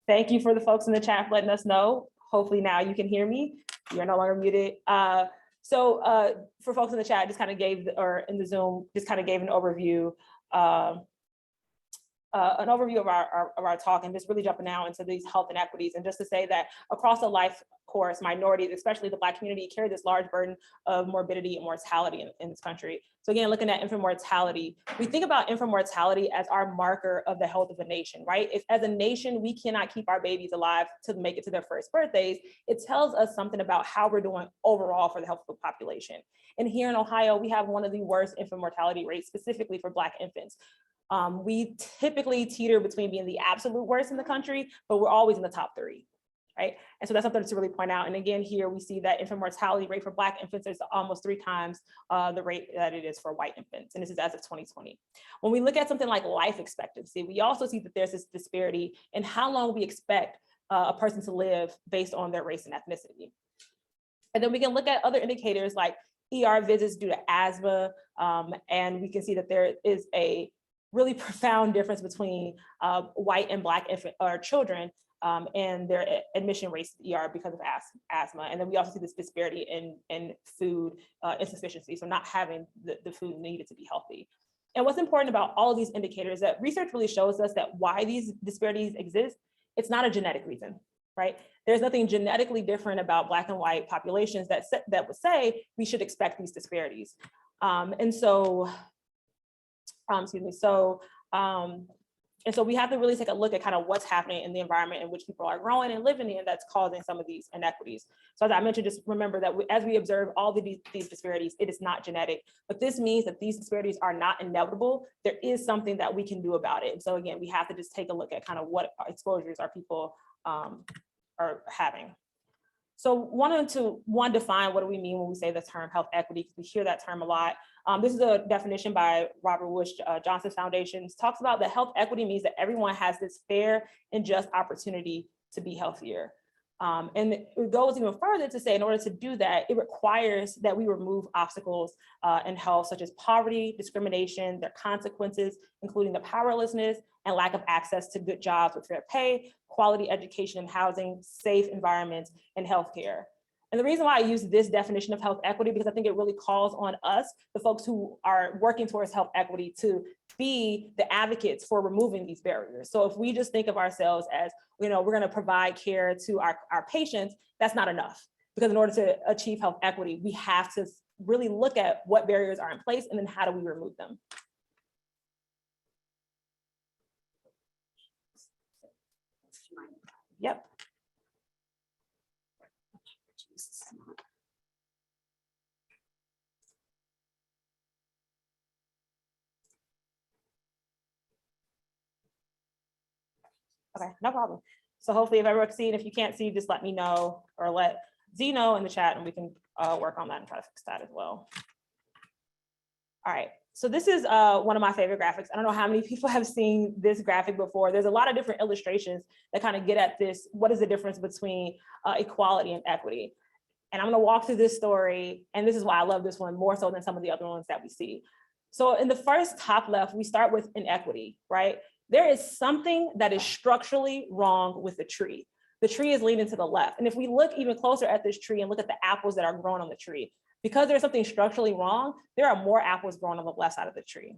Thank you for the folks in the chat for letting us know. Hopefully now you can hear me. You're no longer muted. For folks in the chat, just kind of gave, or in the Zoom, just kind of gave an overview of our talk, and just really jumping now into these health inequities. And just to say that across the life course, minorities, especially the Black community, carry this large burden of morbidity and mortality in this country. So again, looking at infant mortality, we think about infant mortality as our marker of the health of a nation, right? If as a nation, we cannot keep our babies alive to make it to their first birthdays, it tells us something about how we're doing overall for the health of the population. And here in Ohio, we have one of the worst infant mortality rates, specifically for Black infants. We typically teeter between being the absolute worst in the country, but we're always in the top 3, right? And so that's something to really point out. And again, here we see that infant mortality rate for Black infants is almost 3 times the rate that it is for white infants. And this is as of 2020. When we look at something like life expectancy, we also see that there's this disparity in how long we expect a person to live based on their race and ethnicity. And then we can look at other indicators like ER visits due to asthma, and we can see that there is a really profound difference between white and Black infant or children and their admission rates to the ER because of asthma. And then we also see this disparity in food insufficiency, so not having the food needed to be healthy. And what's important about all of these indicators is that research really shows us that why these disparities exist, it's not a genetic reason, right? There's nothing genetically different about Black and white populations that would say we should expect these disparities. And so we have to really take a look at kind of what's happening in the environment in which people are growing and living in that's causing some of these inequities. So as I mentioned, just remember that as we observe all these disparities, it is not genetic, but this means that these disparities are not inevitable. There is something that we can do about it. And so again, we have to just take a look at kind of what exposures our people are having. So wanted to define what do we mean when we say the term health equity, because we hear that term a lot. This is a definition by Robert Bush Johnson Foundation. It talks about that health equity means that everyone has this fair and just opportunity to be healthier. And it goes even further to say, in order to do that, it requires that we remove obstacles in health, such as poverty, discrimination, their consequences, including the powerlessness and lack of access to good jobs with fair pay, quality education and housing, safe environments, and healthcare. And the reason why I use this definition of health equity, because I think it really calls on us, the folks who are working towards health equity, to be the advocates for removing these barriers. So if we just think of ourselves as, we're going to provide care to our patients, that's not enough. Because in order to achieve health equity, we have to really look at what barriers are in place and then how do we remove them. Yep. Okay, no problem. So hopefully if everyone's seeing, if you can't see, just let me know or let Z know in the chat and we can work on that and try to fix that as well. All right, so this is one of my favorite graphics. I don't know how many people have seen this graphic before. There's a lot of different illustrations that kind of get at this. What is the difference between equality and equity? And I'm gonna walk through this story, and this is why I love this one more so than some of the other ones that we see. So in the first top left, we start with inequity, right? There is something that is structurally wrong with the tree. The tree is leaning to the left. And if we look even closer at this tree and look at the apples that are growing on the tree, because there's something structurally wrong, there are more apples growing on the left side of the tree,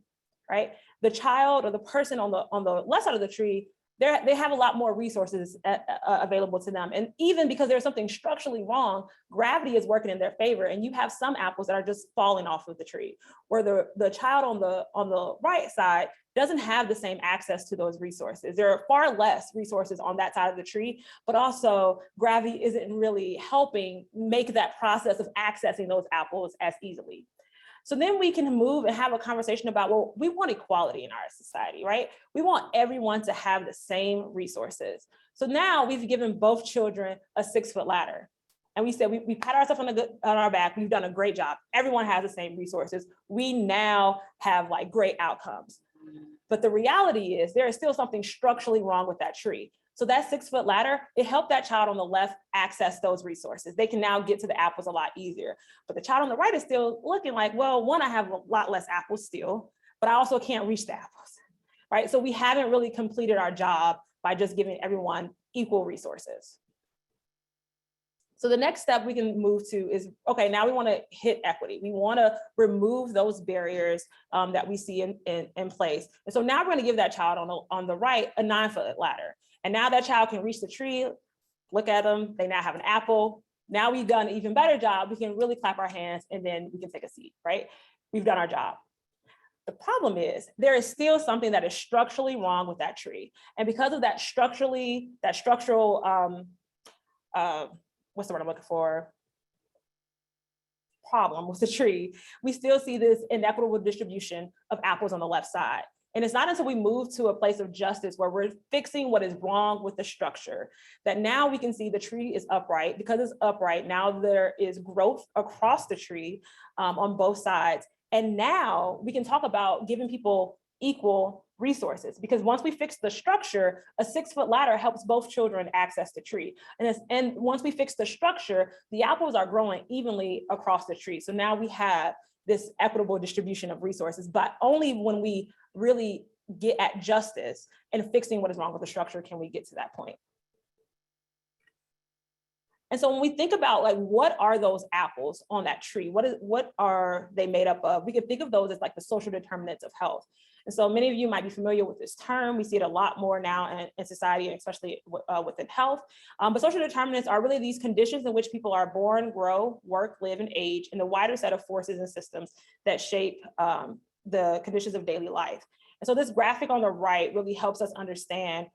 right? The child or the person on the left side of the tree, they have a lot more resources available to them. And even because there's something structurally wrong, gravity is working in their favor. And you have some apples that are just falling off of the tree, where the child on the right side doesn't have the same access to those resources. There are far less resources on that side of the tree, but also gravity isn't really helping make that process of accessing those apples as easily. So then we can move and have a conversation about, well, we want equality in our society, right? We want everyone to have the same resources. So now we've given both children a 6-foot ladder. And we said, we pat ourselves on our back, we've done a great job. Everyone has the same resources. We now have like great outcomes. But the reality is there is still something structurally wrong with that tree. So that 6-foot ladder, it helped that child on the left access those resources. They can now get to the apples a lot easier. But the child on the right is still looking like, well, one, I have a lot less apples still, but I also can't reach the apples, right? So we haven't really completed our job by just giving everyone equal resources. So the next step we can move to is, okay, now we want to hit equity. We want to remove those barriers that we see in place. And so now we're going to give that child on the right a 9-foot ladder. And now that child can reach the tree, look at them, they now have an apple. Now we've done an even better job. We can really clap our hands and then we can take a seat, right? We've done our job. The problem is there is still something that is structurally wrong with that tree. And because of that structural, what's the word I'm looking for? Problem with the tree, we still see this inequitable distribution of apples on the left side. And it's not until we move to a place of justice where we're fixing what is wrong with the structure that now we can see the tree is upright. Because it's upright, now there is growth across the tree on both sides. And now we can talk about giving people equal resources, because once we fix the structure, a 6-foot ladder helps both children access the tree. And once we fix the structure, the apples are growing evenly across the tree. So now we have this equitable distribution of resources, but only when we really get at justice and fixing what is wrong with the structure can we get to that point. And so when we think about like, what are those apples on that tree? What are they made up of? We can think of those as like the social determinants of health. And so many of you might be familiar with this term. We see it a lot more now in society, and especially within health. But social determinants are really these conditions in which people are born, grow, work, live, and age in the wider set of forces and systems that shape the conditions of daily life. And so this graphic on the right really helps us understand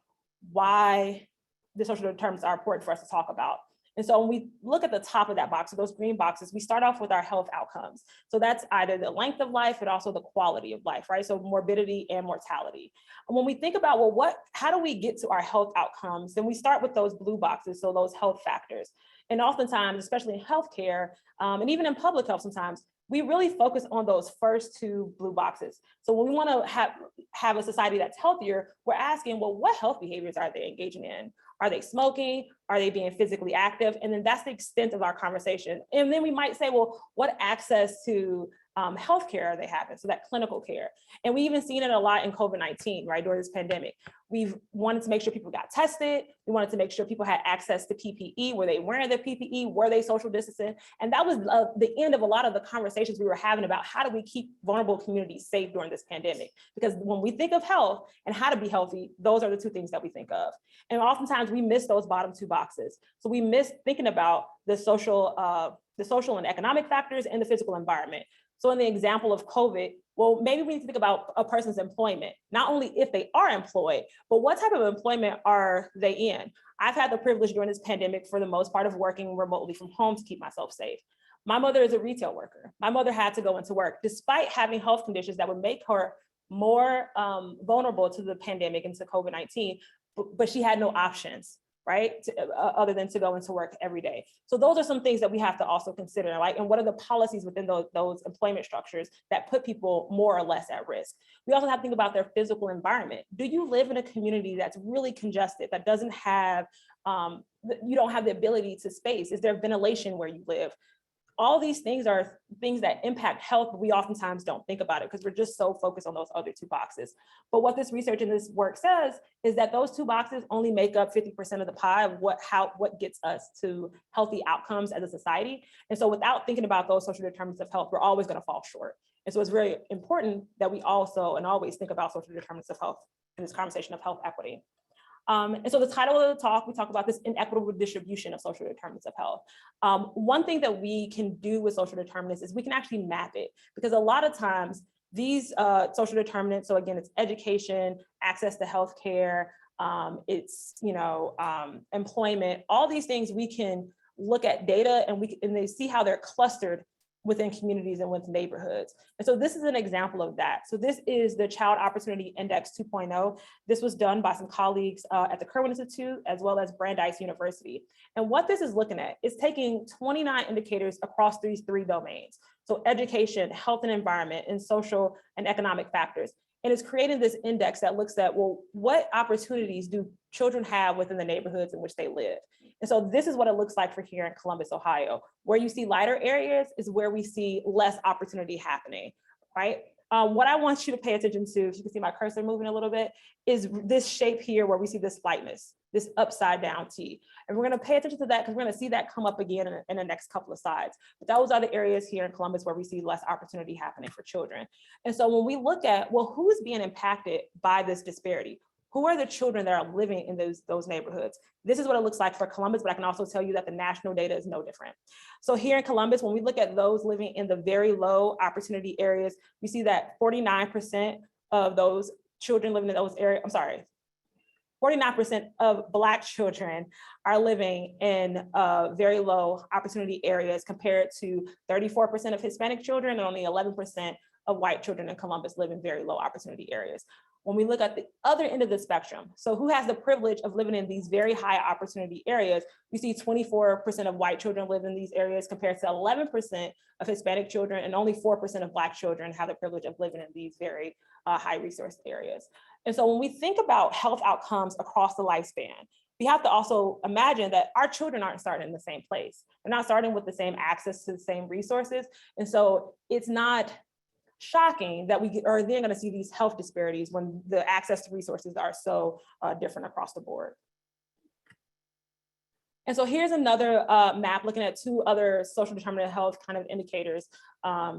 why the social determinants are important for us to talk about. And so when we look at the top of that box, so those green boxes, we start off with our health outcomes. So that's either the length of life, but also the quality of life, right? So morbidity and mortality. And when we think about, well, how do we get to our health outcomes? Then we start with those blue boxes, so those health factors. And oftentimes, especially in healthcare, and even in public health sometimes, we really focus on those first two blue boxes. So when we want to have a society that's healthier, we're asking, well, what health behaviors are they engaging in? Are they smoking? Are they being physically active? And then that's the extent of our conversation. And then we might say, well, what access to healthcare are they having? So that clinical care. And we even seen it a lot in COVID-19, right, during this pandemic. We've wanted to make sure people got tested. We wanted to make sure people had access to PPE. Were they wearing the PPE? Were they social distancing? And that was the end of a lot of the conversations we were having about how do we keep vulnerable communities safe during this pandemic? Because when we think of health and how to be healthy, those are the two things that we think of. And oftentimes we miss those bottom two boxes. So we miss thinking about the social and economic factors and the physical environment. So in the example of COVID, well, maybe we need to think about a person's employment, not only if they are employed, but what type of employment are they in? I've had the privilege during this pandemic, for the most part, of working remotely from home to keep myself safe. My mother is a retail worker. My mother had to go into work despite having health conditions that would make her more vulnerable to the pandemic and to COVID-19, but she had no options, right? Other than to go into work every day. So those are some things that we have to also consider, like, and what are the policies within those employment structures that put people more or less at risk? We also have to think about their physical environment. Do you live in a community that's really congested, that doesn't have, you don't have the ability to space? Is there ventilation where you live? All these things are things that impact health, but we oftentimes don't think about it because we're just so focused on those other two boxes. But what this research and this work says is that those two boxes only make up 50% of the pie of what gets us to healthy outcomes as a society. And so without thinking about those social determinants of health, we're always going to fall short. And so it's very important that we also and always think about social determinants of health in this conversation of health equity. And so the title of the talk, we talk about this inequitable distribution of social determinants of health. One thing that we can do with social determinants is we can actually map it, because a lot of times these social determinants, so again, it's education, access to healthcare, it's employment, all these things we can look at data and they see how they're clustered within communities and within neighborhoods. And so this is an example of that. So this is the Child Opportunity Index 2.0. This was done by some colleagues at the Kirwan Institute, as well as Brandeis University. And what this is looking at is taking 29 indicators across these three domains. So education, health and environment, and social and economic factors. And it's creating this index that looks at, well, what opportunities do children have within the neighborhoods in which they live? And so this is what it looks like for here in Columbus, Ohio. Where you see lighter areas is where we see less opportunity happening, right? What I want you to pay attention to, if you can see my cursor moving a little bit, is this shape here where we see this flightness, this upside down T. And we're gonna pay attention to that because we're gonna see that come up again in the next couple of slides. But those are the areas here in Columbus where we see less opportunity happening for children. And so when we look at, well, who is being impacted by this disparity? Who are the children that are living in those neighborhoods? This is what it looks like for Columbus, but I can also tell you that the national data is no different. So here in Columbus, when we look at those living in the very low opportunity areas, we see that 49% of those children living in those areas, 49% of Black children are living in very low opportunity areas compared to 34% of Hispanic children and only 11% of white children in Columbus live in very low opportunity areas. When we look at the other end of the spectrum, so who has the privilege of living in these very high opportunity areas, we see 24% of white children live in these areas compared to 11% of Hispanic children, and only 4% of Black children have the privilege of living in these very high resource areas. And so when we think about health outcomes across the lifespan, we have to also imagine that our children aren't starting in the same place. They're not starting with the same access to the same resources. And so it's not shocking that we are then going to see these health disparities when the access to resources are so different across the board. And so here's another map looking at two other social determinant of health kind of indicators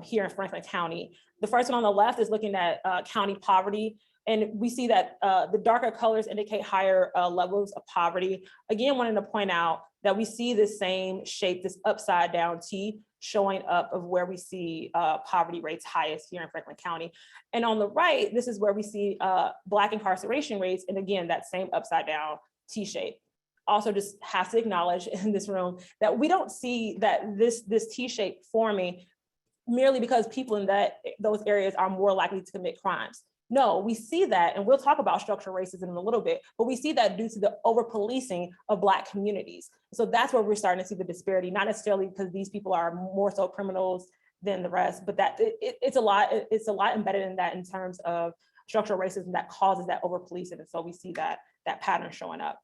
here in Franklin County. The first one on the left is looking at county poverty. And we see that the darker colors indicate higher levels of poverty. Again, wanting to point out that we see this same shape, this upside down T, showing up of where we see poverty rates highest here in Franklin County. And on the right, this is where we see Black incarceration rates. And again, that same upside down T shape. Also just have to acknowledge in this room that we don't see that this T shape forming merely because people in those areas are more likely to commit crimes. No, we see that, and we'll talk about structural racism in a little bit, but we see that due to the over-policing of Black communities. So that's where we're starting to see the disparity, not necessarily because these people are more so criminals than the rest, but that it's a lot embedded in that in terms of structural racism that causes that over-policing. And so we see that pattern showing up.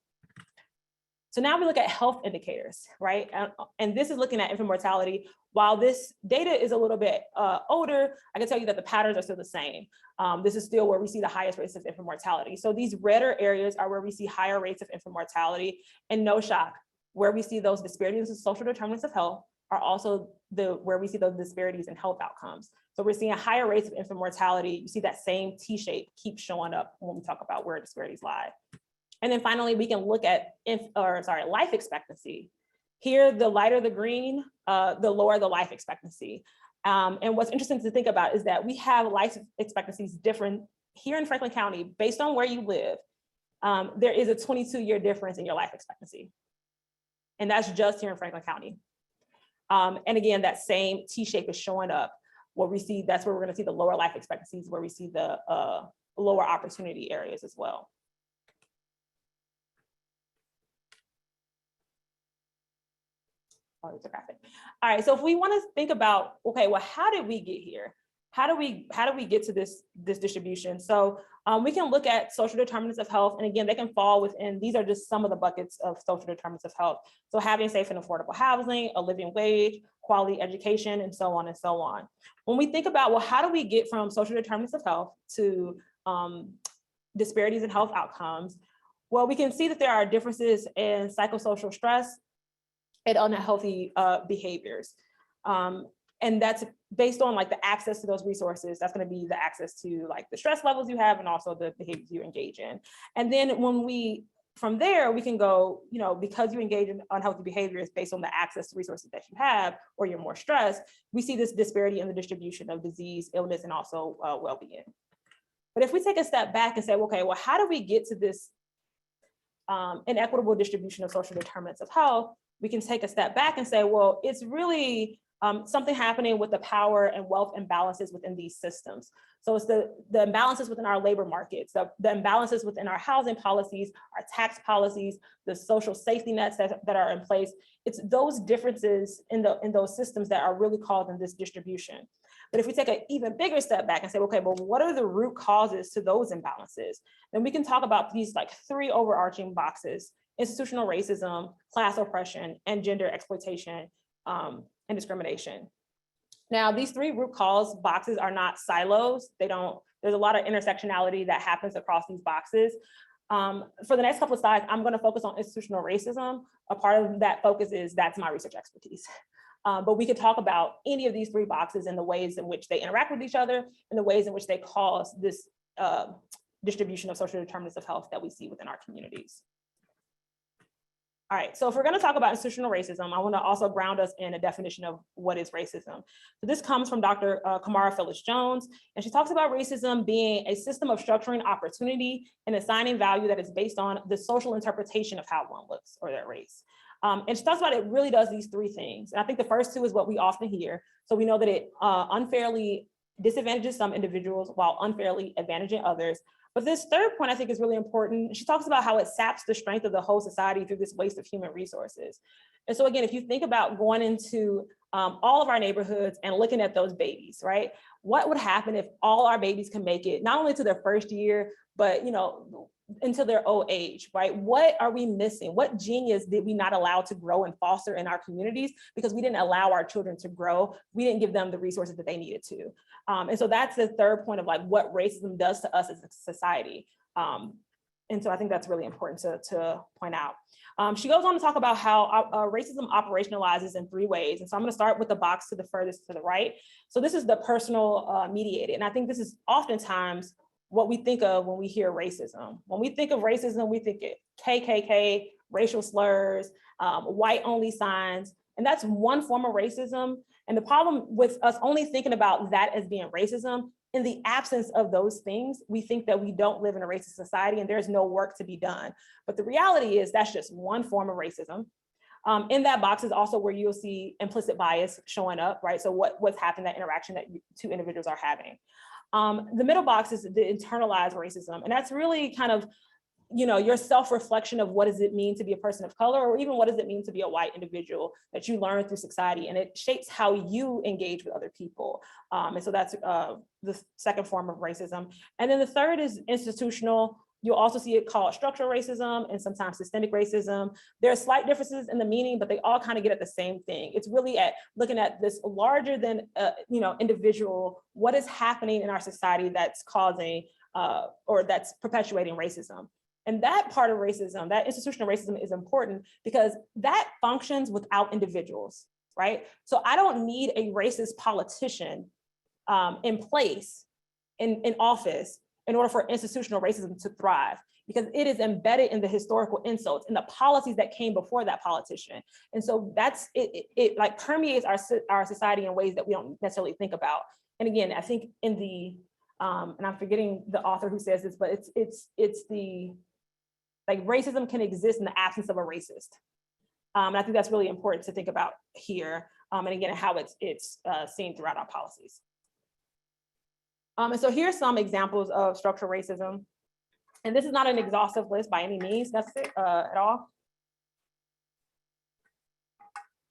So now we look at health indicators, right? And this is looking at infant mortality. While this data is a little bit older, I can tell you that the patterns are still the same. This is still where we see the highest rates of infant mortality. So these redder areas are where we see higher rates of infant mortality, and no shock, where we see those disparities in social determinants of health are also where we see those disparities in health outcomes. So we're seeing higher rates of infant mortality. You see that same T-shape keep showing up when we talk about where disparities lie. And then finally, we can look at life expectancy. Here, the lighter the green, the lower the life expectancy. And what's interesting to think about is that we have life expectancies different here in Franklin County based on where you live. There is a 22-year difference in your life expectancy. And that's just here in Franklin County. And again, that same T-shape is showing up where we see, that's where we're gonna see the lower life expectancies, where we see the lower opportunity areas as well. Oh, it's a graphic. All right, so if we wanna think about, okay, well, how did we get here? How do we get to this distribution? So we can look at social determinants of health, and again, they can fall within, these are just some of the buckets of social determinants of health. So having safe and affordable housing, a living wage, quality education, and so on and so on. When we think about, well, how do we get from social determinants of health to disparities in health outcomes? Well, we can see that there are differences in psychosocial stress and unhealthy behaviors. And that's based on like the access to those resources. That's going to be the access to like the stress levels you have and also the behaviors you engage in. And then from there, we can go, because you engage in unhealthy behaviors based on the access to resources that you have, or you're more stressed, we see this disparity in the distribution of disease, illness, and also well-being. But if we take a step back and say, okay, well, how do we get to this inequitable distribution of social determinants of health? We can take a step back and say, well, it's really something happening with the power and wealth imbalances within these systems. So it's the imbalances within our labor markets, the imbalances within our housing policies, our tax policies, the social safety nets that are in place. It's those differences in those systems that are really causing this distribution. But if we take an even bigger step back and say, okay, well, what are the root causes to those imbalances? Then we can talk about these like three overarching boxes: institutional racism, class oppression, and gender exploitation and discrimination. Now, these three root cause boxes are not silos. There's a lot of intersectionality that happens across these boxes. For the next couple of slides, I'm gonna focus on institutional racism. A part of that focus that's my research expertise. But we could talk about any of these three boxes and the ways in which they interact with each other and the ways in which they cause this distribution of social determinants of health that we see within our communities. All right, so if we're going to talk about institutional racism, I want to also ground us in a definition of what is racism. So this comes from Dr. Kamara Phyllis-Jones, and she talks about racism being a system of structuring opportunity and assigning value that is based on the social interpretation of how one looks or their race. And she talks about it really does these three things. And I think the first two is what we often hear. So we know that it unfairly disadvantages some individuals while unfairly advantaging others. But this third point I think is really important. She talks about how it saps the strength of the whole society through this waste of human resources. And so again, if you think about going into all of our neighborhoods and looking at those babies, right? What would happen if all our babies can make it, not only to their first year, but until their old age, right? What are we missing? What genius did we not allow to grow and foster in our communities because we didn't allow our children to grow? We didn't give them the resources that they needed to. And so that's the third point of like what racism does to us as a society. And so I think that's really important to point out. She goes on to talk about how racism operationalizes in three ways. And so I'm going to start with the box to the furthest to the right. So this is the personal mediated. And I think this is oftentimes what we think of when we hear racism. When we think of racism, we think it KKK, racial slurs, white only signs, and that's one form of racism. And the problem with us only thinking about that as being racism, in the absence of those things, we think that we don't live in a racist society and there's no work to be done. But the reality is that's just one form of racism. In that box is also where you'll see implicit bias showing up, right? So what's happening, that interaction that two individuals are having. The middle box is the internalized racism. And that's really kind of, your self-reflection of what does it mean to be a person of color, or even what does it mean to be a white individual that you learn through society, and it shapes how you engage with other people. And so that's the second form of racism. And then the third is institutional, You'll also see it called structural racism and sometimes systemic racism. There are slight differences in the meaning, but they all kind of get at the same thing. It's really at looking at this larger than individual, what is happening in our society that's causing or that's perpetuating racism. And that part of racism, that institutional racism, is important because that functions without individuals, right? So I don't need a racist politician in place in office in order for institutional racism to thrive, because it is embedded in the historical insults and the policies that came before that politician. And so that's it like permeates our society in ways that we don't necessarily think about. And again, I think in the and I'm forgetting the author who says this, but it's the like racism can exist in the absence of a racist. And I think that's really important to think about here. And again, how it's seen throughout our policies. And so here's some examples of structural racism. And this is not an exhaustive list by any means at all.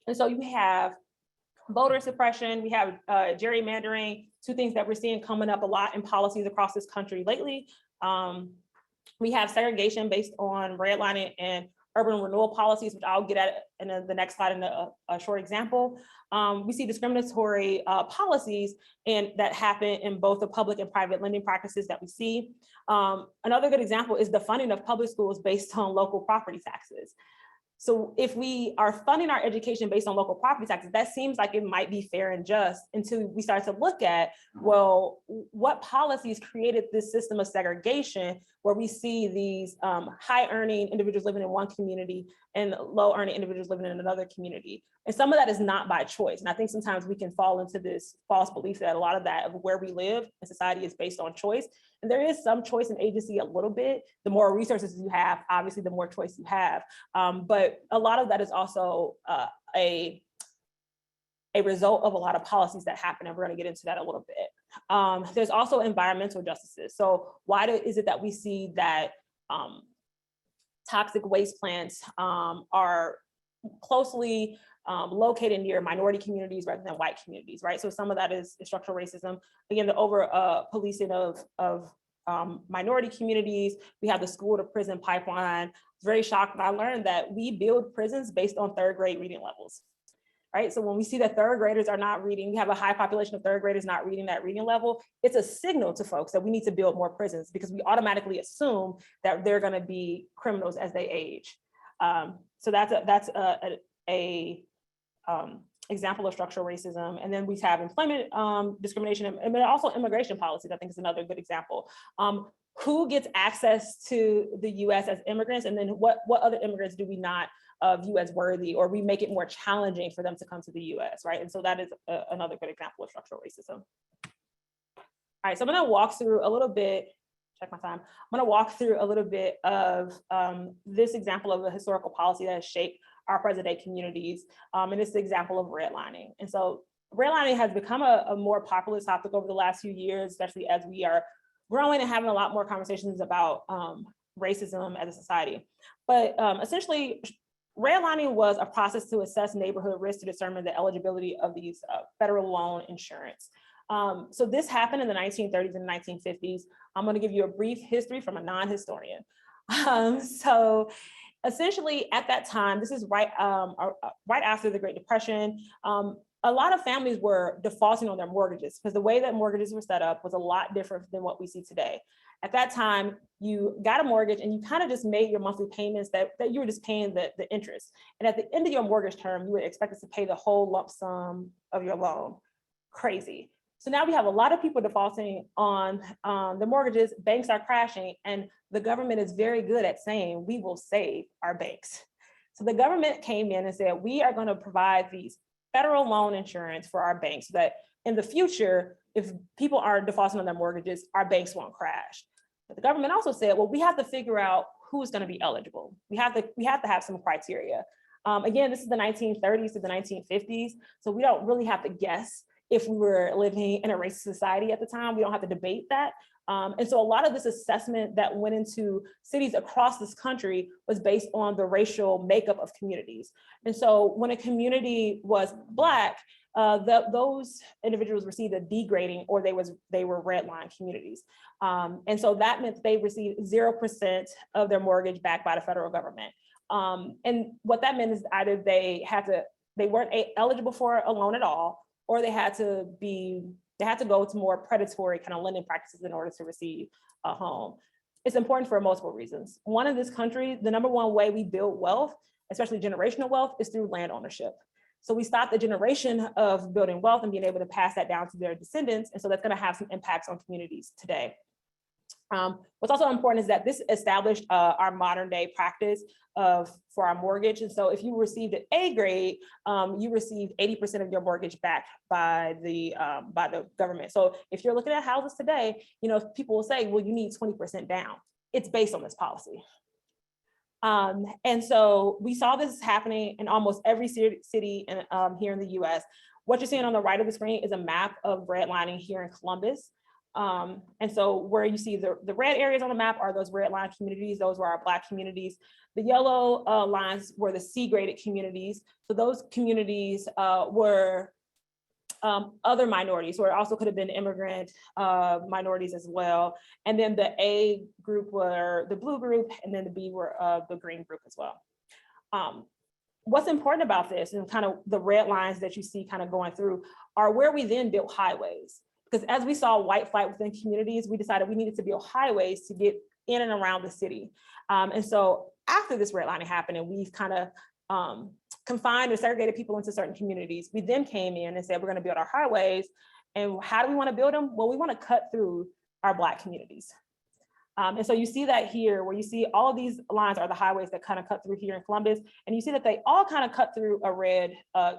And so you have voter suppression, we have gerrymandering, two things that we're seeing coming up a lot in policies across this country lately. We have segregation based on redlining and urban renewal policies, which I'll get at in the next slide in a short example. We see discriminatory policies and that happen in both the public and private lending practices that we see. Another good example is the funding of public schools based on local property taxes. So if we are funding our education based on local property taxes, that seems like it might be fair and just until we start to look at, well, what policies created this system of segregation where we see these high earning individuals living in one community and low earning individuals living in another community. And some of that is not by choice. And I think sometimes we can fall into this false belief that a lot of that of where we live in society is based on choice. And there is some choice and agency a little bit. The more resources you have, obviously, the more choice you have. But a lot of that is also a result of a lot of policies that happen, and we're going to get into that a little bit. There's also environmental justices. So why is it that we see that toxic waste plants are closely located near minority communities rather than white communities, right? So some of that is structural racism. Again, the over policing of minority communities. We have the school to prison pipeline. I was very shocked when I learned that we build prisons based on third grade reading levels, right? So when we see that third graders are not reading, we have a high population of third graders not reading that reading level, it's a signal to folks that we need to build more prisons because we automatically assume that they're gonna be criminals as they age. So that's a example of structural racism. And then we have employment discrimination and also immigration policies, I think is another good example. Who gets access to the US as immigrants, and then what other immigrants do we not view as worthy, or we make it more challenging for them to come to the US, right? And so that is another good example of structural racism. All right, so I'm gonna walk through a little bit, check my time. I'm gonna walk through a little bit of this example of a historical policy that has shaped our present day communities. And it's the example of redlining. And so redlining has become a more popular topic over the last few years, especially as we are growing and having a lot more conversations about racism as a society. But essentially, redlining was a process to assess neighborhood risk to determine the eligibility of these federal loan insurance. So this happened in the 1930s and 1950s. I'm gonna give you a brief history from a non-historian. So essentially at that time, this is right after the Great Depression, a lot of families were defaulting on their mortgages because the way that mortgages were set up was a lot different than what we see today. At that time, you got a mortgage and you kind of just made your monthly payments that you were just paying the interest. And at the end of your mortgage term, you were expected to pay the whole lump sum of your loan. Crazy. So now we have a lot of people defaulting on the mortgages, banks are crashing, and the government is very good at saying, we will save our banks. So the government came in and said, we are gonna provide these federal loan insurance for our banks so that in the future, if people are defaulting on their mortgages, our banks won't crash. But the government also said, well, we have to figure out who's gonna be eligible. We have to have some criteria. Again, this is the 1930s to the 1950s, so we don't really have to guess if we were living in a racist society at the time. We don't have to debate that. And so a lot of this assessment that went into cities across this country was based on the racial makeup of communities. And so when a community was Black, those individuals received a degrading, or they were redline communities. And so that meant they received 0% of their mortgage backed by the federal government. And what that meant is either they weren't eligible for a loan at all, or they had to go to more predatory kind of lending practices in order to receive a home. It's important for multiple reasons. One, in this country, the number one way we build wealth, especially generational wealth, is through land ownership. So we stopped the generation of building wealth and being able to pass that down to their descendants. And so that's going to have some impacts on communities today. What's also important is that this established our modern day practice for our mortgage. And so if you received an A grade, you received 80% of your mortgage back by the government. So if you're looking at houses today, people will say, well, you need 20% down. It's based on this policy. And so we saw this happening in almost every city here in the US. What you're seeing on the right of the screen is a map of redlining here in Columbus. And so where you see the red areas on the map are those redline communities. Those were our Black communities. The yellow lines were the C-graded communities. So those communities were other minorities, or it also could have been immigrant minorities as well. And then the A group were the blue group, and then the B were the green group as well. What's important about this, and kind of the red lines that you see kind of going through, are where we then built highways. Because as we saw white flight within communities, we decided we needed to build highways to get in and around the city. And so after this redlining happened, and we've kind of confined or segregated people into certain communities, we then came in and said, we're going to build our highways. And how do we want to build them? Well, we want to cut through our Black communities. And so you see that here, where you see all of these lines are the highways that kind of cut through here in Columbus. And you see that they all kind of cut through a red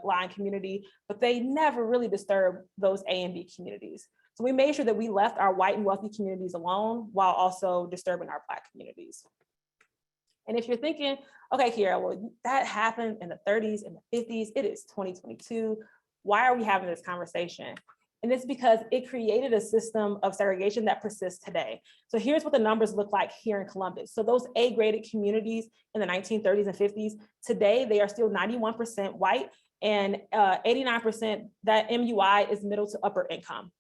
line community, but they never really disturb those A and B communities. So we made sure that we left our white and wealthy communities alone while also disturbing our Black communities. And if you're thinking, okay, Kierra, well, that happened in the 30s and the 50s, it is 2022. Why are we having this conversation? And it's because it created a system of segregation that persists today. So here's what the numbers look like here in Columbus. So those A-graded communities in the 1930s and 50s, today they are still 91% white, and 89%, that MUI is middle to upper income,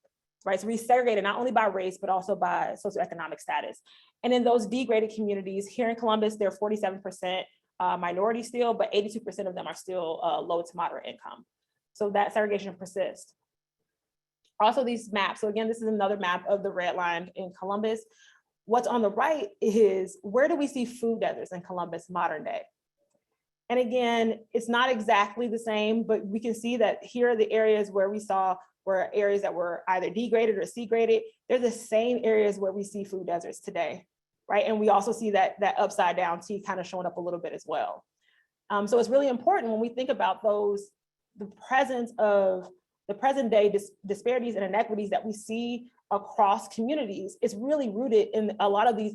right? So we segregated not only by race, but also by socioeconomic status. And in those D-graded communities here in Columbus, they're 47% minority still, but 82% of them are still low to moderate income. So that segregation persists. Also these maps. So again, this is another map of the red line in Columbus. What's on the right is, where do we see food deserts in Columbus modern day? And again, it's not exactly the same, but we can see that here are the areas where we saw were areas that were either degraded or C-graded. They're the same areas where we see food deserts today, right? And we also see that upside down T kind of showing up a little bit as well. So it's really important when we think about the presence of the present day disparities and inequities that we see across communities. Is really rooted in a lot of these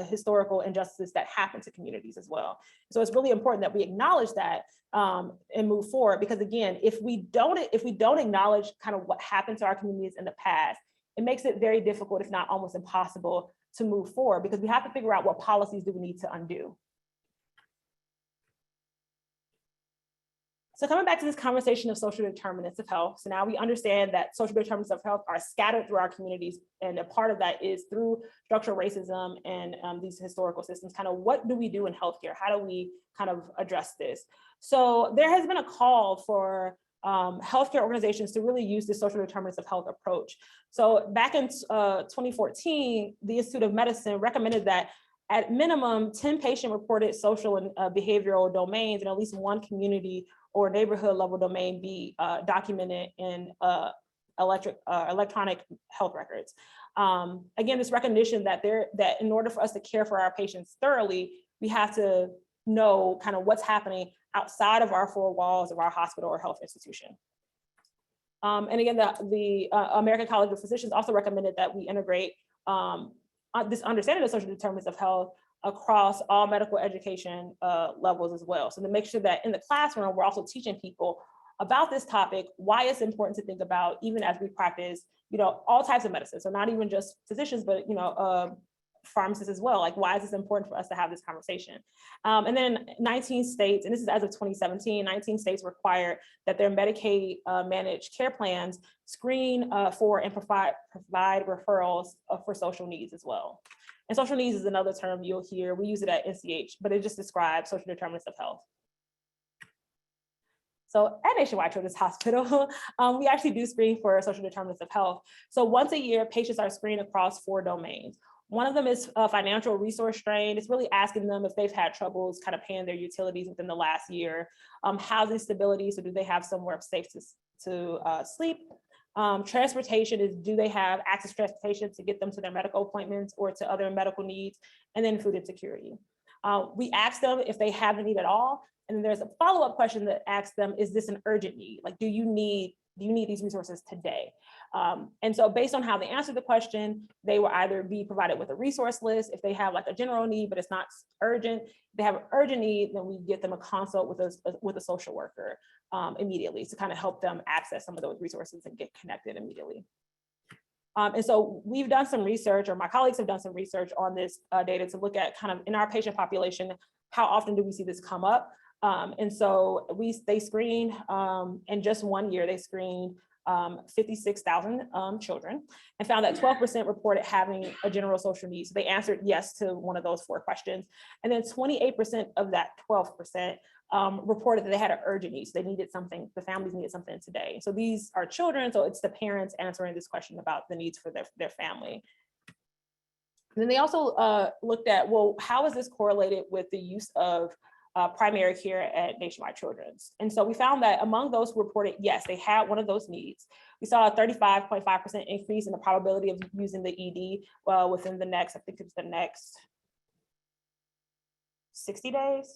historical injustices that happen to communities as well. So it's really important that we acknowledge that and move forward, because again, if we don't acknowledge kind of what happened to our communities in the past, it makes it very difficult, if not almost impossible, to move forward, because we have to figure out what policies do we need to undo. So coming back to this conversation of social determinants of health, so now we understand that social determinants of health are scattered through our communities, and a part of that is through structural racism and these historical systems. Kind of what do we do in healthcare? How do we kind of address this? So there has been a call for healthcare organizations to really use the social determinants of health approach. So back in 2014, the Institute of Medicine recommended that at minimum 10 patient-reported social and behavioral domains in at least one community or neighborhood level domain be documented in electronic health records. Again, this recognition that in order for us to care for our patients thoroughly, we have to know kind of what's happening outside of our four walls of our hospital or health institution. And again, the American College of Physicians also recommended that we integrate this understanding of social determinants of health across all medical education levels as well. So to make sure that in the classroom, we're also teaching people about this topic, why it's important to think about, even as we practice, all types of medicine. So not even just physicians, but pharmacists as well. Like, why is this important for us to have this conversation? And then 19 states, and this is as of 2017, 19 states require that their Medicaid managed care plans screen for and provide referrals for social needs as well. And social needs is another term you'll hear. We use it at NCH, but it just describes social determinants of health. So at Nationwide Children's Hospital, we actually do screen for social determinants of health. So once a year, patients are screened across 4 domains. One of them is financial resource strain. It's really asking them if they've had troubles kind of paying their utilities within the last year. Housing stability, so do they have somewhere safe to sleep? Transportation is, do they have access to transportation to get them to their medical appointments or to other medical needs? And then food insecurity. We ask them if they have a need at all. And then there's a follow-up question that asks them, is this an urgent need? Like, do you need these resources today? And so based on how they answer the question, they will either be provided with a resource list if they have like a general need, but it's not urgent. If they have an urgent need, then we get them a consult with a social worker immediately to kind of help them access some of those resources and get connected immediately. And so we've done some research, or my colleagues have done some research on this data to look at kind of in our patient population, how often do we see this come up? And so they screened, in just 1 year, they screened 56,000 children and found that 12% reported having a general social need. So they answered yes to one of those 4 questions. And then 28% of that 12% reported that they had an urgent need. So they needed something, the families needed something today. So these are children, so it's the parents answering this question about the needs for their family. And then they also looked at, well, how is this correlated with the use of primary care at Nationwide Children's? And so we found that among those who reported, yes, they had one of those needs. We saw a 35.5% increase in the probability of using the ED within the next, I think it's the next 60 days.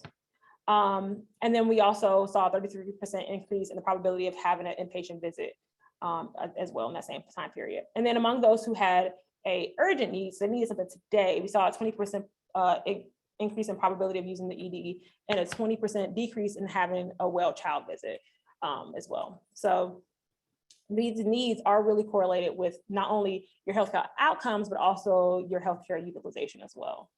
And then we also saw a 33% increase in the probability of having an inpatient visit as well in that same time period. And then among those who had a urgent need, so they needed something today, we saw a 20% increase in probability of using the ED and a 20% decrease in having a well child visit as well. So these needs are really correlated with not only your healthcare outcomes, but also your healthcare utilization as well.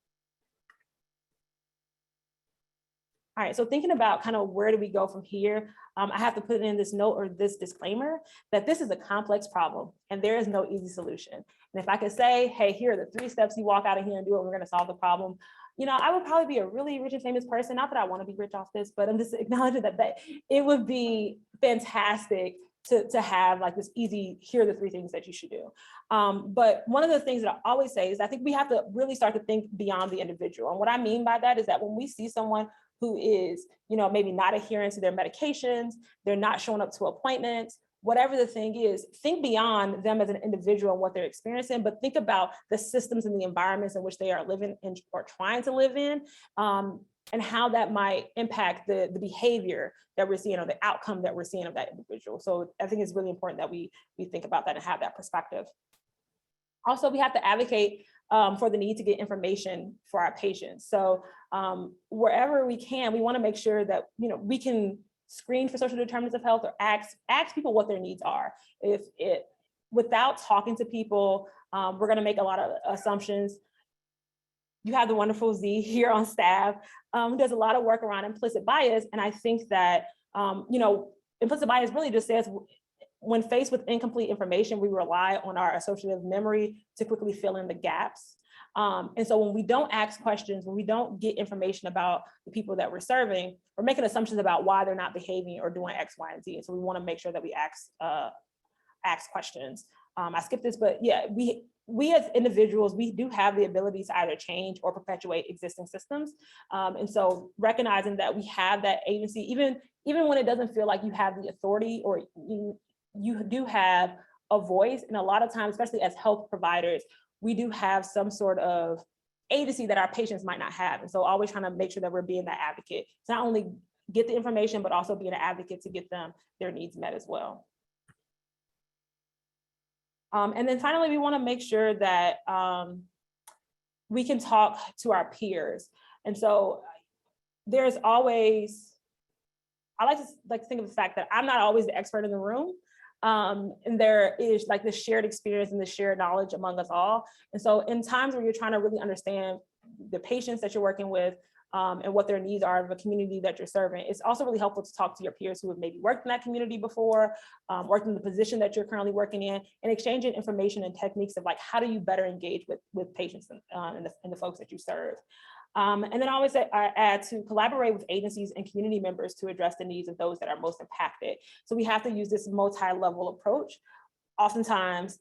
All right, so thinking about kind of where do we go from here, I have to put in this note or this disclaimer that this is a complex problem and there is no easy solution. And if I could say, hey, here are the 3 steps you walk out of here and do it, we're gonna solve the problem, you know, I would probably be a really rich and famous person. Not that I want to be rich off this, but I'm just acknowledging that it would be fantastic to have like this easy, here are the 3 things that you should do. But one of the things that I always say is I think we have to really start to think beyond the individual. And what I mean by that is that when we see someone who is, you know, maybe not adhering to their medications, they're not showing up to appointments, whatever the thing is, think beyond them as an individual and what they're experiencing, but think about the systems and the environments in which they are living in or trying to live in, and how that might impact the behavior that we're seeing or the outcome that we're seeing of that individual. So I think it's really important that we think about that and have that perspective. Also, we have to advocate for the need to get information for our patients. So wherever we can, we want to make sure that, you know, we can screen for social determinants of health or ask people what their needs are. Without talking to people, we're going to make a lot of assumptions. You have the wonderful Z here on staff who does a lot of work around implicit bias. And I think that, you know, implicit bias really just says when faced with incomplete information, we rely on our associative memory to quickly fill in the gaps. And so when we don't ask questions, when we don't get information about the people that we're serving, we're making assumptions about why they're not behaving or doing X, Y, and Z. And so we want to make sure that we ask questions. I skipped this, but yeah, we as individuals, we do have the ability to either change or perpetuate existing systems. And so recognizing that we have that agency, even when it doesn't feel like you have the authority or you do have a voice. And a lot of times, especially as health providers, we do have some sort of agency that our patients might not have. And so always trying to make sure that we're being that advocate to not only get the information, but also being an advocate to get them their needs met as well. And then finally, we want to make sure that we can talk to our peers. And so there's always, I like to think of the fact that I'm not always the expert in the room. And there is like this shared experience and the shared knowledge among us all. And so in times where you're trying to really understand the patients that you're working with, and what their needs are of a community that you're serving, it's also really helpful to talk to your peers who have maybe worked in that community before, worked in the position that you're currently working in, and exchanging information and techniques of like, how do you better engage with patients and the folks that you serve. And then I always say, I add to collaborate with agencies and community members to address the needs of those that are most impacted. So we have to use this multi-level approach. Oftentimes,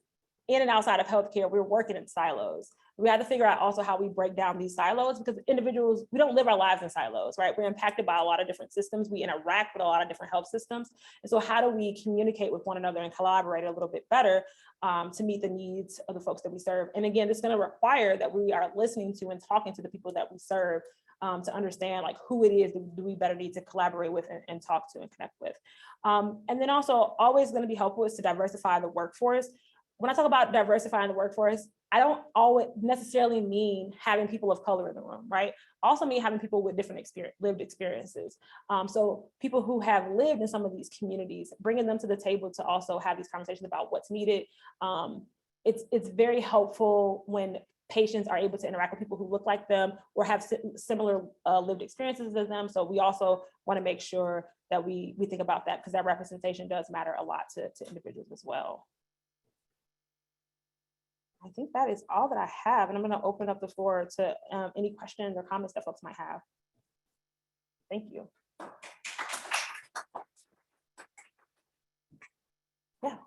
in and outside of healthcare, we're working in silos. We have to figure out also how we break down these silos, because individuals, we don't live our lives in silos, right? We're impacted by a lot of different systems. We interact with a lot of different health systems. And so how do we communicate with one another and collaborate a little bit better to meet the needs of the folks that we serve? And again, it's gonna require that we are listening to and talking to the people that we serve to understand like who it is do we better need to collaborate with and talk to and connect with. And then also always gonna be helpful is to diversify the workforce. When I talk about diversifying the workforce, I don't always necessarily mean having people of color in the room, right? Also mean having people with different lived experiences. So people who have lived in some of these communities, bringing them to the table to also have these conversations about what's needed. It's very helpful when patients are able to interact with people who look like them or have similar lived experiences as them. So we also want to make sure that we think about that, because that representation does matter a lot to individuals as well. I think that is all that I have, and I'm going to open up the floor to any questions or comments that folks might have. Thank you. Yeah.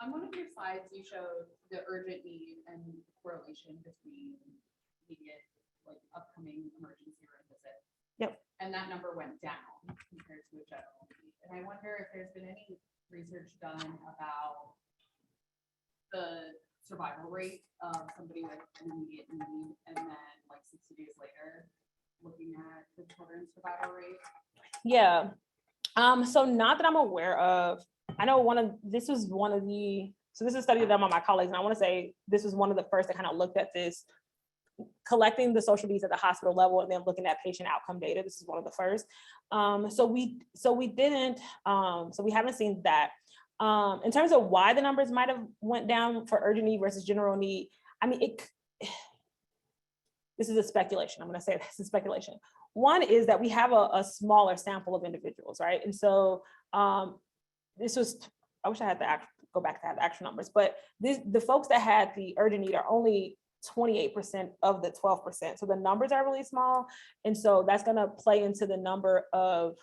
On one of your slides, you showed the urgent need and correlation between immediate, like upcoming emergency room visits. Yep. And that number went down compared to a general need. And I wonder if there's been any research done about the survival rate of somebody with an immediate need, and then like 60 days later, looking at the children's survival rate? Yeah. So not that I'm aware of. I know this is a study done by my colleagues, and I want to say this was one of the first that kind of looked at this, collecting the social needs at the hospital level and then looking at patient outcome data. This is one of the first. So we haven't seen that. In terms of why the numbers might have went down for urgent need versus general need, I mean, this is a speculation. I'm going to say this is speculation. One is that we have a smaller sample of individuals, right? And so I wish I had go back to the actual numbers, but the folks that had the urgent need are only 28% of the 12%. So the numbers are really small. And so that's going to play into the number of,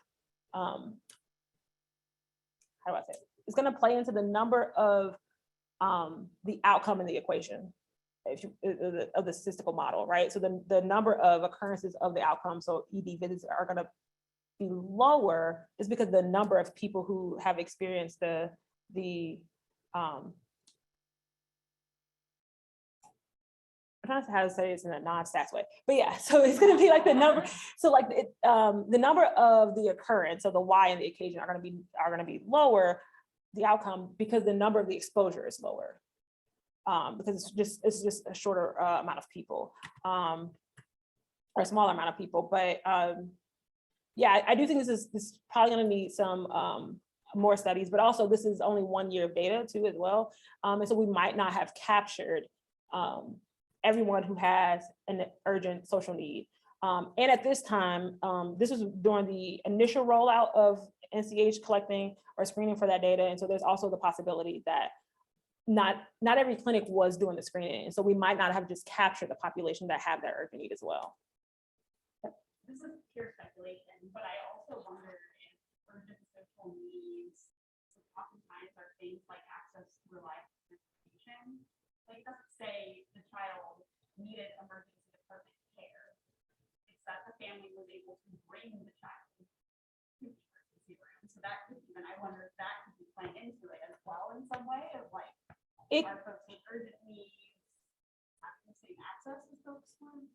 how do I say it? It's going to play into the number of the outcome in the equation of the statistical model, right? So the number of occurrences of the outcome, so ED visits are going to be lower, is because the number of people who have experienced the I'm trying to how to say this in a non-stats way, but yeah, so it's going to be like the number. So like the number of the occurrence, so the Y and the occasion are going to be lower, the outcome, because the number of the exposure is lower, because it's just a shorter amount of people, or a smaller amount of people. But yeah, I do think this is probably going to need some more studies, but also this is only 1 year of data too as well, and so we might not have captured everyone who has an urgent social need. And at this time, this was during the initial rollout of NCH collecting or screening for that data. And so there's also the possibility that not every clinic was doing the screening. And so we might not have just captured the population that have that urgent need as well. This is pure speculation, but I also wonder if urgent social needs oftentimes are things like access to reliable transportation. Like, it doesn't say the child needed emergency department care. It's that the family was able to bring the child to the emergency room. So that could even, I wonder if that could be playing into it as well in some way, of like, are folks with urgent needs having the same access as folks with?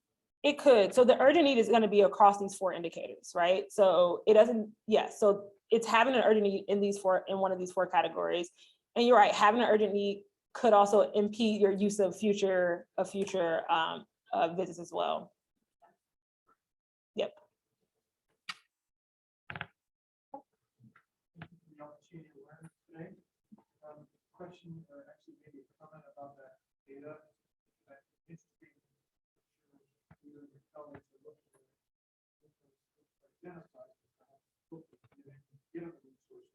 It could. So the urgent need is going to be across these 4 indicators, right? So it doesn't, so it's having an urgent need in one of these 4 categories. And you're right, having an urgent need could also impede your use of future visits as well. Yep. The opportunity to learn today. question, or actually maybe a comment about that data. Interesting. You and your colleagues are looking at identified given the resources.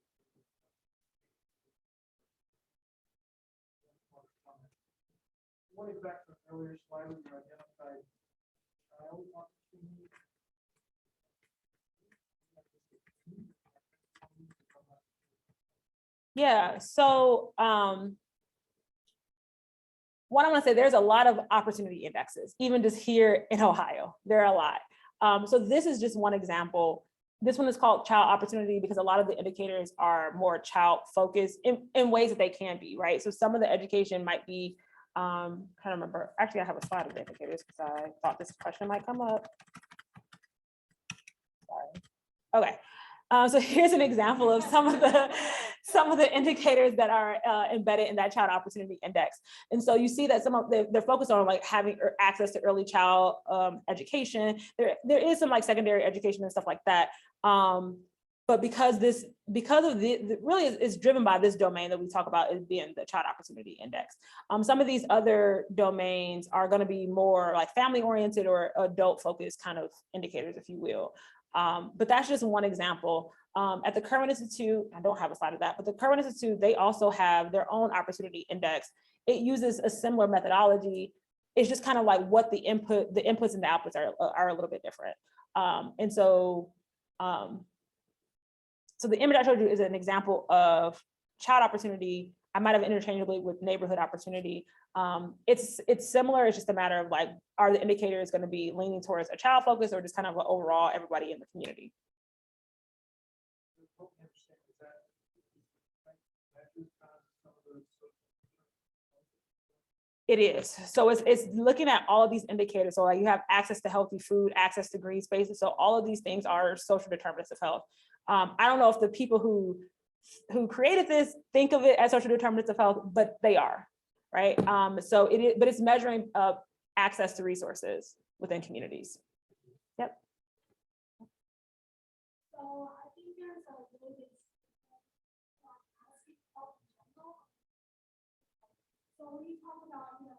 Going back to an earlier slide, we identified child opportunities. Yeah, so what I want to say, there's a lot of opportunity indexes, even just here in Ohio, there are a lot. So this is just one example. This one is called child opportunity because a lot of the indicators are more child focused in ways that they can be, right? So some of the education might be, kind of remember, actually I have a slide of the indicators because I thought this question might come up. Sorry. Okay. So here's an example of some of the indicators that are embedded in that child opportunity index. And so you see that some of they're focused on like having access to early child education. There is some like secondary education and stuff like that. But because of the really is driven by this domain that we talk about as being the child opportunity index. Some of these other domains are going to be more like family oriented or adult focused kind of indicators, if you will. But that's just one example. At the Kirwan Institute, I don't have a slide of that, but the Kirwan Institute, they also have their own opportunity index. It uses a similar methodology. It's just kind of like what the inputs and the outputs are a little bit different. And so, so the image I showed you is an example of child opportunity. I might have interchangeably with neighborhood opportunity. It's similar, it's just a matter of like, are the indicators going to be leaning towards a child focus or just kind of overall everybody in the community? It is. So it's looking at all of these indicators. So like you have access to healthy food, access to green spaces. So all of these things are social determinants of health. I don't know if the people who created this think of it as social determinants of health, but they are, right? So it is, but it's measuring access to resources within communities. Yep. So I think there's a little bit so when you talk about, you know,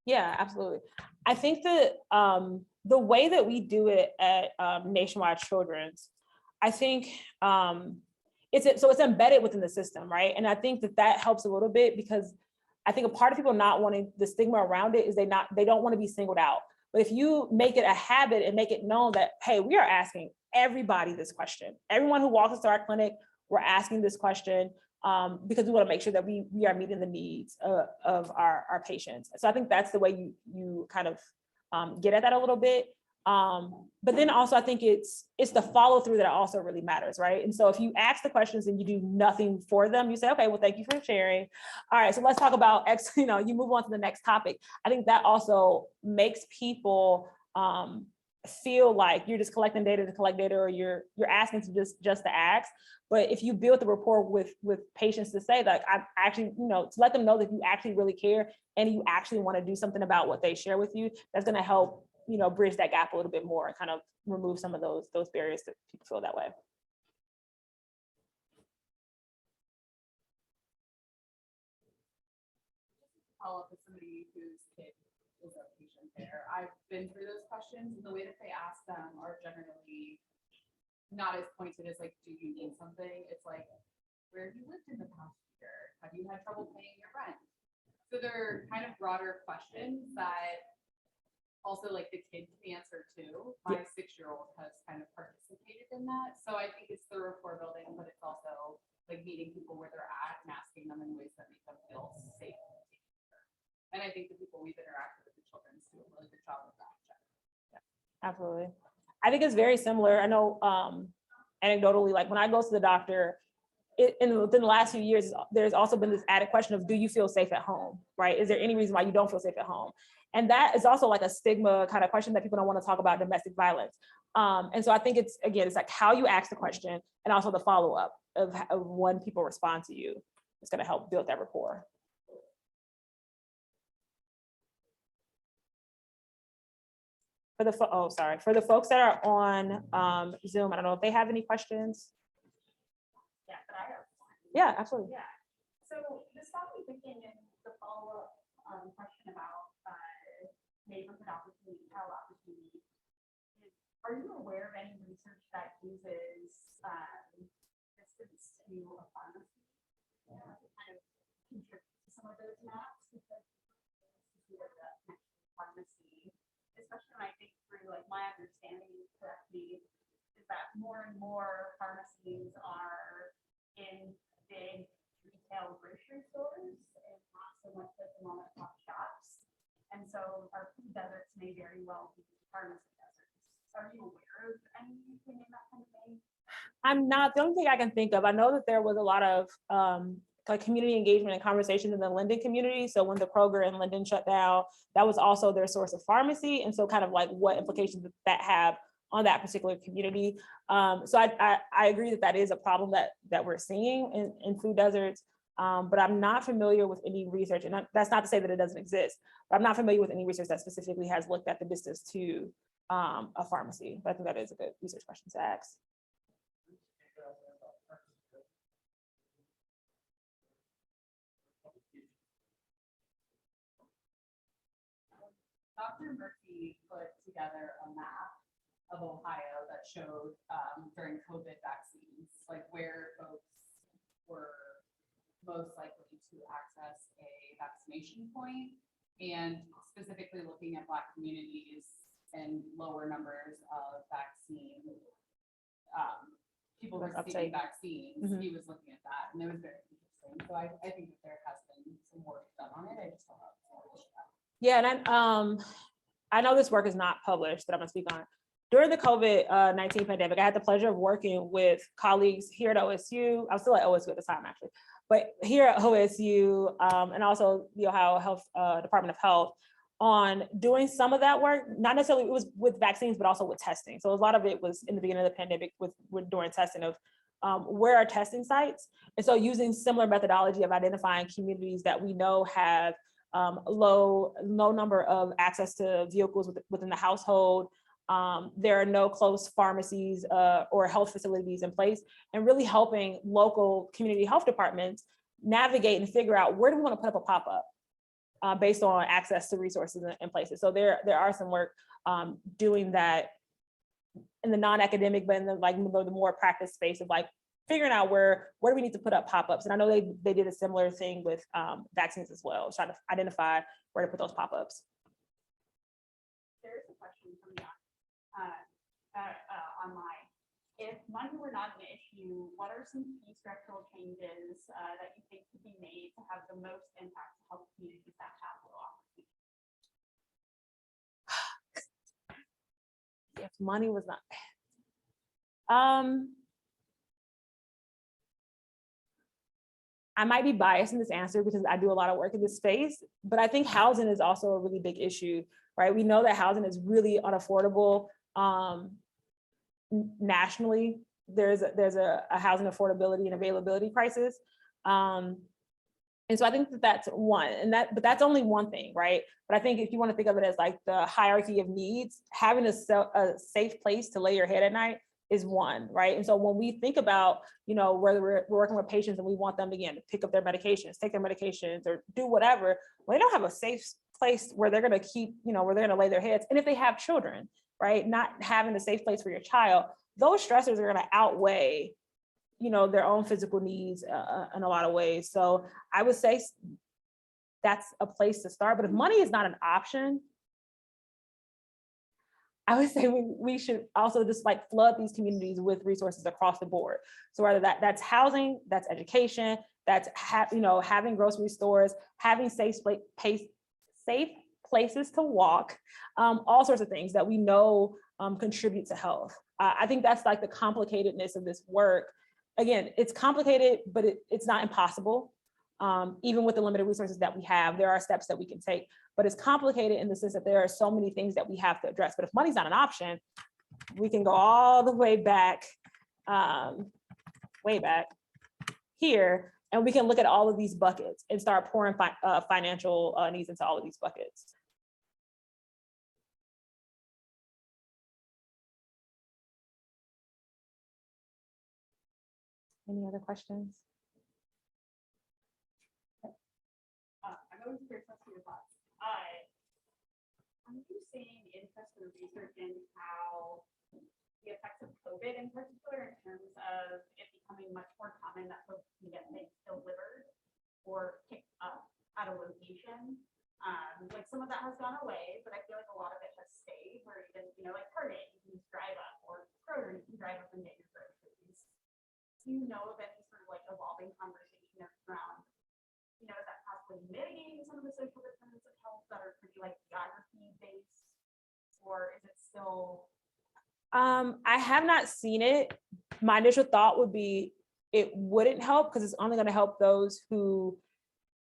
Yeah, absolutely. I think that the way that we do it at Nationwide Children's, I think it's embedded within the system, right? And I think that helps a little bit because I think a part of people not wanting the stigma around it is they don't want to be singled out. But if you make it a habit and make it known that, hey, we are asking everybody this question. Everyone who walks into our clinic, we're asking this question because we want to make sure that we are meeting the needs of our patients. So I think that's the way you kind of get at that a little bit. But then also I think it's the follow through that also really matters, right? And so if you ask the questions and you do nothing for them, you say, okay, well, thank you for sharing. All right, so let's talk about X, you move on to the next topic. I think that also makes people feel like you're just collecting data to collect data, or you're asking to just to ask. But if you build the rapport with patients to say that I actually, to let them know that you actually really care and you actually want to do something about what they share with you, that's going to help bridge that gap a little bit more and kind of remove some of those barriers that people feel that way. Follow up with somebody whose kid is a patient there. I've been through those questions, and the way that they ask them are generally not as pointed as like, do you need something? It's like, where have you lived in the past year? Have you had trouble paying your rent? So they're kind of broader questions that also like the kid can answer too. My 6-year-old has kind of participated in that. So I think it's the rapport building, but it's also like meeting people where they're at and asking them in ways that make them feel safe. And I think the people we've interacted with the children do a really good job of that. Yeah, absolutely. I think it's very similar. I know anecdotally, like when I go to the doctor, within the last few years, there's also been this added question of, do you feel safe at home, right? Is there any reason why you don't feel safe at home? And that is also like a stigma kind of question that people don't want to talk about domestic violence. And so I think it's like how you ask the question and also the follow-up of when people respond to you. It's going to help build that rapport. For the folks that are on Zoom, I don't know if they have any questions. Yeah, but I have one. Yeah, absolutely. Yeah. So this got me thinking in the follow-up question about neighborhood opportunity, child opportunity. Are you aware of any research that uses distance to a pharmacy to kind of contribute to some of those maps? Because the pharmacy, especially when I think through like my understanding correctly, is that more and more pharmacies are in big retail grocery stores and not so much like the mom and pop shops. And so our food deserts may very well be pharmacy deserts. Are you aware of anything in that kind of thing? I'm not, the only thing I can think of, I know that there was a lot of like community engagement and conversations in the Linden community. So when the Kroger in Linden shut down, that was also their source of pharmacy. And so kind of like what implications did that have on that particular community. So I agree that that is a problem that we're seeing in food deserts. But I'm not familiar with any research, and that's not to say that it doesn't exist, but I'm not familiar with any research that specifically has looked at the distance to a pharmacy. But I think that is a good research question to ask. Dr. Murphy put together a map of Ohio that showed during COVID vaccines, like where folks were most likely to access a vaccination point, and specifically looking at Black communities and lower numbers of vaccine people receiving vaccines. He was looking at that, and it was very interesting. So I think that there has been some work done on it. I just don't know. Yeah, and I know this work is not published, but I'm gonna speak on it. During the COVID-19 pandemic, I had the pleasure of working with colleagues here at OSU. I was still at OSU at the time, actually, but here at OSU and also the Ohio Health Department of Health on doing some of that work. Not necessarily it was with vaccines, but also with testing. So a lot of it was in the beginning of the pandemic with doing testing of where are testing sites. And so using similar methodology of identifying communities that we know have low number of access to vehicles within the household. There are no close pharmacies or health facilities in place, and really helping local community health departments navigate and figure out where do we want to put up a pop-up based on access to resources in places. So there are some work doing that in the non-academic, but in the the more practice space of like figuring out where do we need to put up pop-ups. And I know they did a similar thing with vaccines as well, trying to identify where to put those pop-ups. There's a question from the online. If money were not an issue, what are some key structural changes that you think could be made to have the most impact to help communities that have low opportunity? If money was not, I might be biased in this answer because I do a lot of work in this space, but I think housing is also a really big issue, right? We know that housing is really unaffordable nationally. There's a housing affordability and availability crisis. And so I think that's one, but that's only one thing, right? But I think if you want to think of it as like the hierarchy of needs, having a safe place to lay your head at night is one, right? And so when we think about, whether we're working with patients and we want them again to pick up their medications, take their medications, or do whatever, when they don't have a safe place where they're going to keep, where they're going to lay their heads, and if they have children, right, not having a safe place for your child, those stressors are going to outweigh, their own physical needs in a lot of ways. So I would say that's a place to start. But if money is not an option, I would say we should also just like flood these communities with resources across the board. So whether that's housing, that's education, that's having grocery stores, having safe places to walk, all sorts of things that we know contribute to health. I think that's like the complicatedness of this work. Again, it's complicated, but it's not impossible. Even with the limited resources that we have, there are steps that we can take, but it's complicated in the sense that there are so many things that we have to address. But if money's not an option, we can go all the way back here, and we can look at all of these buckets and start pouring financial needs into all of these buckets. Any other questions? I'm going to hear some of your thoughts. Are you seeing interest in research in how the effects of COVID in particular, in terms of it becoming much more common that folks can get things delivered or picked up at a location? Like some of that has gone away, but I feel like a lot of it has stayed, where even, like Target, you can just drive up, or Kroger, you can drive up and get your groceries. Do you know of any sort of like evolving conversation around, is that possibly mitigating some of the social determinants of health that are pretty like geography based, or is it still? I have not seen it. My initial thought would be it wouldn't help because it's only going to help those who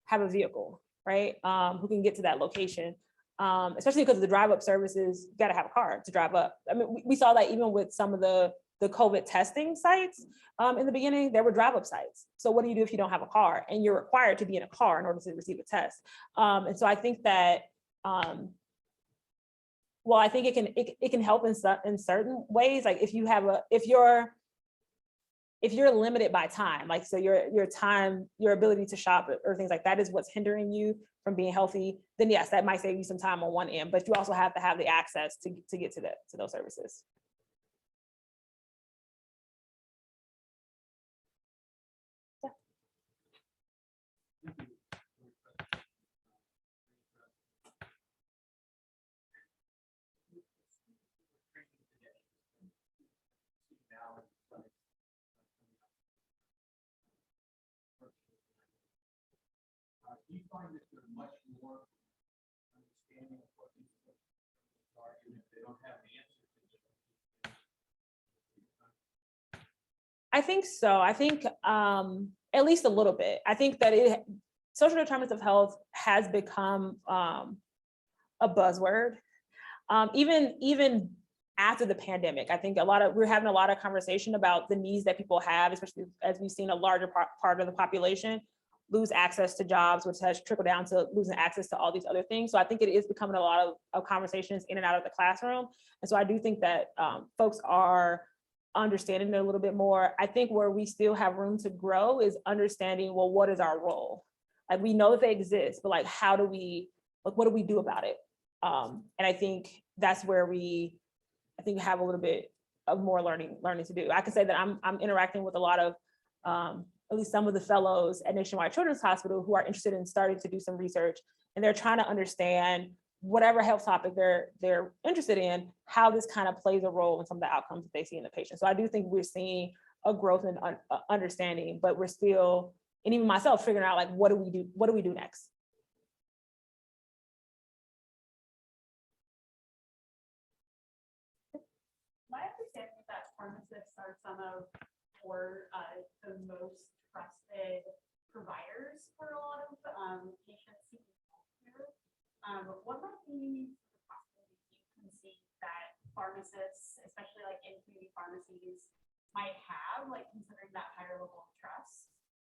have a vehicle, right? Who can get to that location, especially because of the drive-up services. You got to have a car to drive up. I mean, we saw that even with some of the COVID testing sites in the beginning, there were drive-up sites. So what do you do if you don't have a car and you're required to be in a car in order to receive a test? And so I think that, well, I think it can help in certain ways. Like if you're limited by time, like so your time, your ability to shop or things like that is what's hindering you from being healthy, then yes, that might save you some time on one end, but you also have to have the access to get to those services. Do you find that they're much more understanding of what these are, even if they don't have the answer? I think so. I think at least a little bit. I think that social determinants of health has become a buzzword. Even after the pandemic, I think we're having a lot of conversation about the needs that people have, especially as we've seen a larger part of the population lose access to jobs, which has trickled down to losing access to all these other things. So I think it is becoming a lot of conversations in and out of the classroom. And so I do think that folks are understanding it a little bit more. I think where we still have room to grow is understanding, well, what is our role? Like we know that they exist, but like, what do we do about it? And I think that's where we have a little bit of more learning to do. I can say that I'm interacting with a lot of at least some of the fellows at Nationwide Children's Hospital who are interested in starting to do some research, and they're trying to understand whatever health topic they're interested in, how this kind of plays a role in some of the outcomes that they see in the patient. So I do think we're seeing a growth in understanding, but we're still, and even myself, figuring out like, what do we do next? My understanding is that pharmacists are some of the most trusted providers for a lot of patients seeking healthcare. What might be the possibilities you can see that pharmacists, especially like in community pharmacies, might have, like considering that higher level of trust,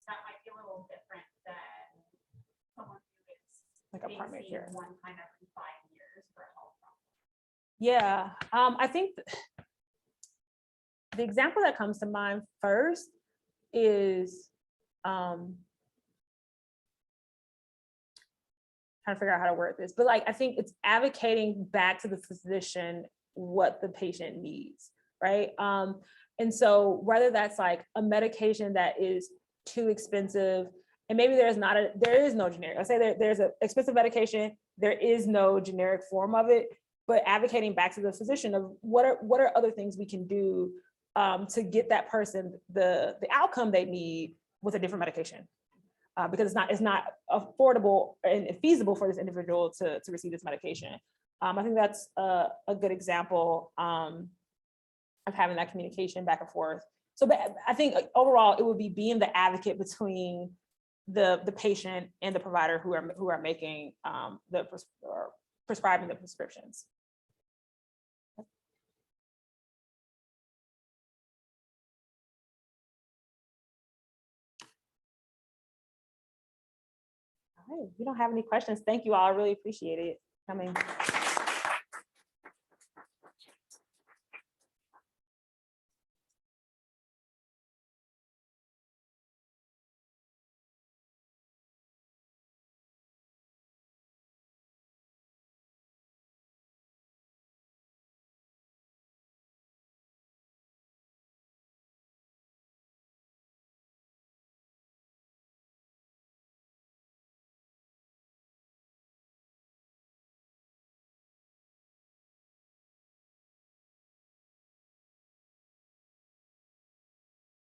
that might be a little different than someone who is Like a primary care. one time every 5 years for a health problem? Yeah, I think the example that comes to mind first is trying to figure out how to word this, but like I think it's advocating back to the physician what the patient needs, right? And so whether that's like a medication that is too expensive, and maybe there is no generic. I say there's an expensive medication, there is no generic form of it, but advocating back to the physician of what are other things we can do to get that person the outcome they need with a different medication, because it's not affordable and feasible for this individual to receive this medication. I think that's a good example of having that communication back and forth. So, but I think overall it would be being the advocate between the patient and the provider who are making or prescribing the prescriptions. All right, we don't have any questions. Thank you all. I really appreciate it coming.